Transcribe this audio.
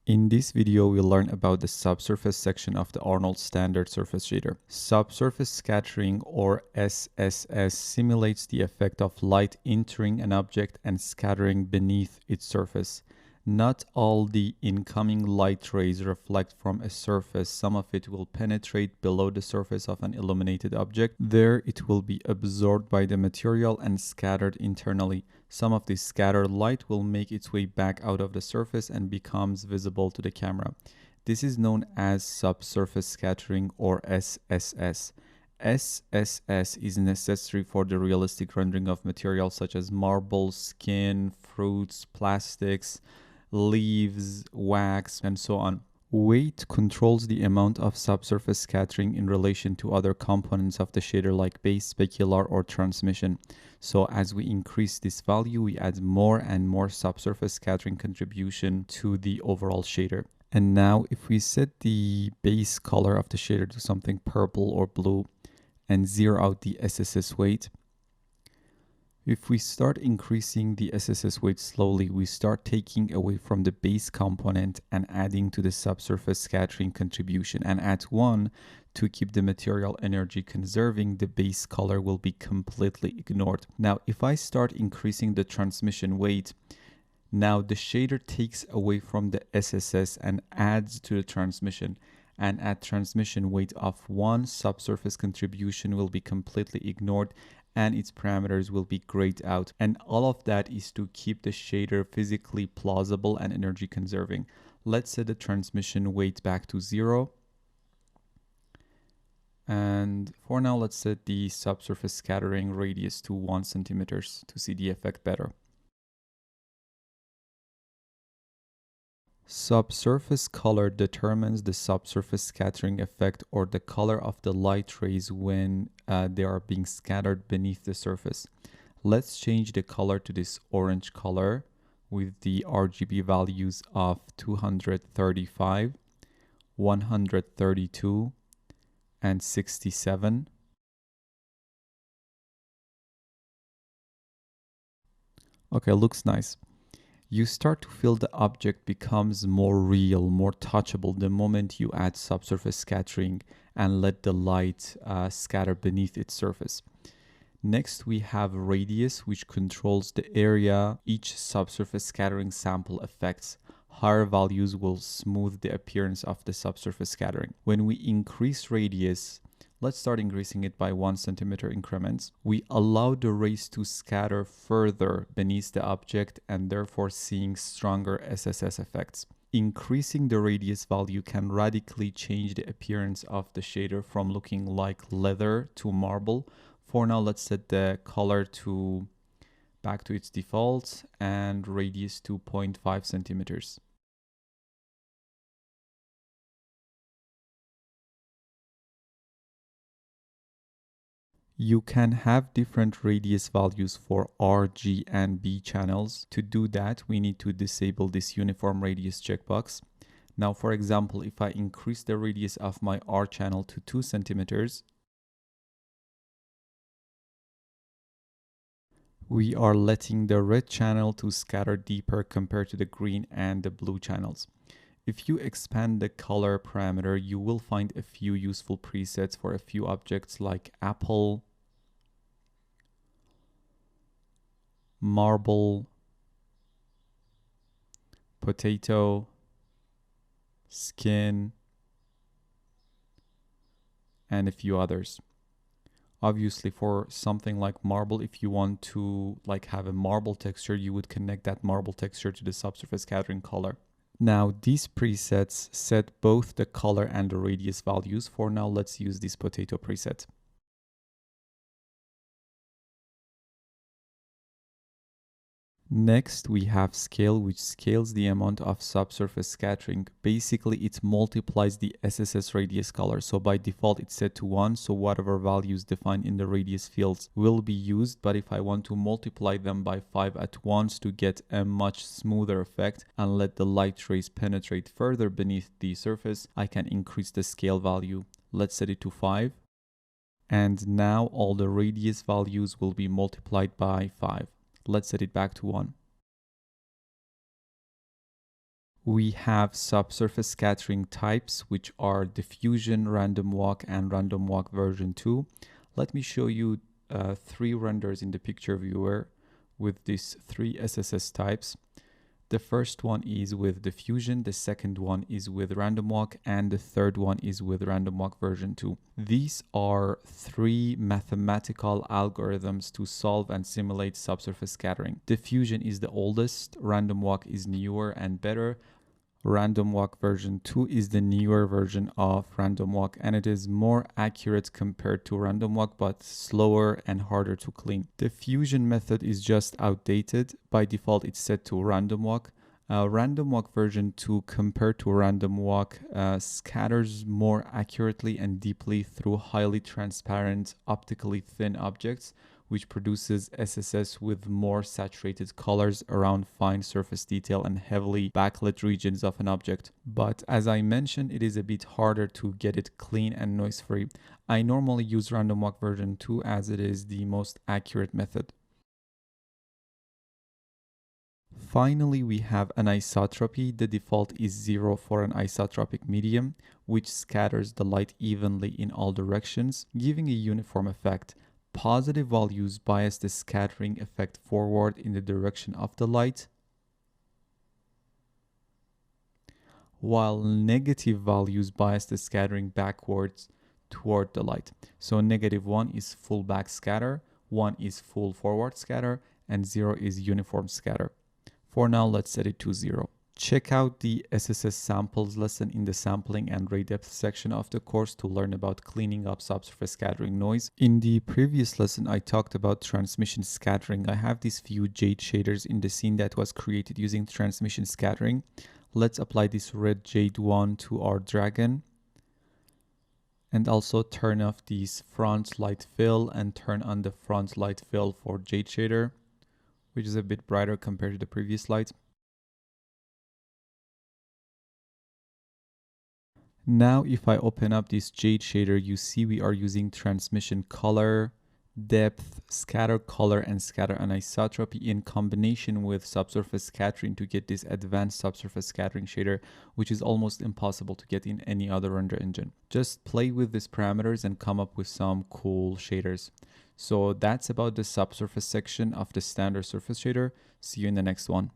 In this video, we'll learn about the subsurface section of the Arnold Standard Surface Shader. Subsurface scattering, or SSS, simulates the effect of light entering an object and scattering beneath its surface. Not all the incoming light rays reflect from a surface. Some of it will penetrate below the surface of an illuminated object. There, it will be absorbed by the material and scattered internally. Some of this scattered light will make its way back out of the surface and becomes visible to the camera. This is known as subsurface scattering, or SSS. SSS is necessary for the realistic rendering of materials such as marble, skin, fruits, plastics, leaves, wax, and so on. Weight controls the amount of subsurface scattering in relation to other components of the shader like base, specular, or transmission. So as we increase this value, we add more and more subsurface scattering contribution to the overall shader. And now if we set the base color of the shader to something purple or blue and zero out the SSS weight, if we start increasing the SSS weight slowly, we start taking away from the base component and adding to the subsurface scattering contribution. And at 1, to keep the material energy conserving, the base color will be completely ignored. Now, if I start increasing the transmission weight, now the shader takes away from the SSS and adds to the transmission. And at transmission weight of 1, subsurface contribution will be completely ignored and its parameters will be grayed out. And all of that is to keep the shader physically plausible and energy conserving. Let's set the transmission weight back to 0. And for now, let's set the subsurface scattering radius to 1 centimeters to see the effect better. Subsurface color determines the subsurface scattering effect, or the color of the light rays when they are being scattered beneath the surface. Let's change the color to this orange color with the RGB values of 235, 132, and 67. Okay, looks nice. You start to feel the object becomes more real, more touchable the moment you add subsurface scattering and let the light scatter beneath its surface. Next, we have radius, which controls the area each subsurface scattering sample affects. Higher values will smooth the appearance of the subsurface scattering. When we increase radius, let's start increasing it by 1 centimeter increments. We allow the rays to scatter further beneath the object and therefore seeing stronger SSS effects. Increasing the radius value can radically change the appearance of the shader from looking like leather to marble. For now, let's set the color to back to its default and radius to 0.5 centimeters. You can have different radius values for R, G, and B channels. To do that, we need to disable this uniform radius checkbox. Now, for example, if I increase the radius of my R channel to 2 centimeters, we are letting the red channel to scatter deeper compared to the green and the blue channels. If you expand the color parameter, you will find a few useful presets for a few objects like apple, marble, potato, skin, and a few others. Obviously, for something like marble, if you want to have a marble texture, you would connect that marble texture to the subsurface scattering color. Now, these presets set both the color and the radius values. For now, let's use this potato preset. Next, we have scale, which scales the amount of subsurface scattering. Basically, it multiplies the SSS radius color. So by default, it's set to 1. So whatever values defined in the radius fields will be used. But if I want to multiply them by 5 at once to get a much smoother effect and let the light rays penetrate further beneath the surface, I can increase the scale value. Let's set it to 5. And now all the radius values will be multiplied by 5. Let's set it back to 1. We have subsurface scattering types, which are diffusion, random walk, and random walk version 2. Let me show you 3 renders in the picture viewer with these 3 SSS types. The first one is with diffusion, the second one is with random walk, and the third one is with random walk version 2. These are 3 mathematical algorithms to solve and simulate subsurface scattering. Diffusion is the oldest, random walk is newer and better. Random walk version 2 is the newer version of random walk, and it is more accurate compared to random walk but slower and harder to clean. The fusion method is just outdated. By default it's set to random walk. Random walk version 2 compared to random walk scatters more accurately and deeply through highly transparent optically thin objects, which produces SSS with more saturated colors around fine surface detail and heavily backlit regions of an object. But as I mentioned, it is a bit harder to get it clean and noise free. I normally use random walk version 2 as it is the most accurate method. Finally, we have anisotropy. The default is 0 for an isotropic medium, which scatters the light evenly in all directions, giving a uniform effect. Positive values bias the scattering effect forward in the direction of the light, while negative values bias the scattering backwards toward the light. So -1 is full back scatter, 1 is full forward scatter, and 0 is uniform scatter. For now, let's set it to 0. Check out the SSS samples lesson in the sampling and ray depth section of the course to learn about cleaning up subsurface scattering noise. In the previous lesson, I talked about transmission scattering. I have these few jade shaders in the scene that was created using transmission scattering. Let's apply this red jade one to our dragon. And also turn off this front light fill and turn on the front light fill for jade shader, which is a bit brighter compared to the previous light. Now, if I open up this jade shader, you see we are using transmission color, depth, scatter color, and scatter anisotropy in combination with subsurface scattering to get this advanced subsurface scattering shader, which is almost impossible to get in any other render engine. Just play with these parameters and come up with some cool shaders. So that's about the subsurface section of the standard surface shader. See you in the next one.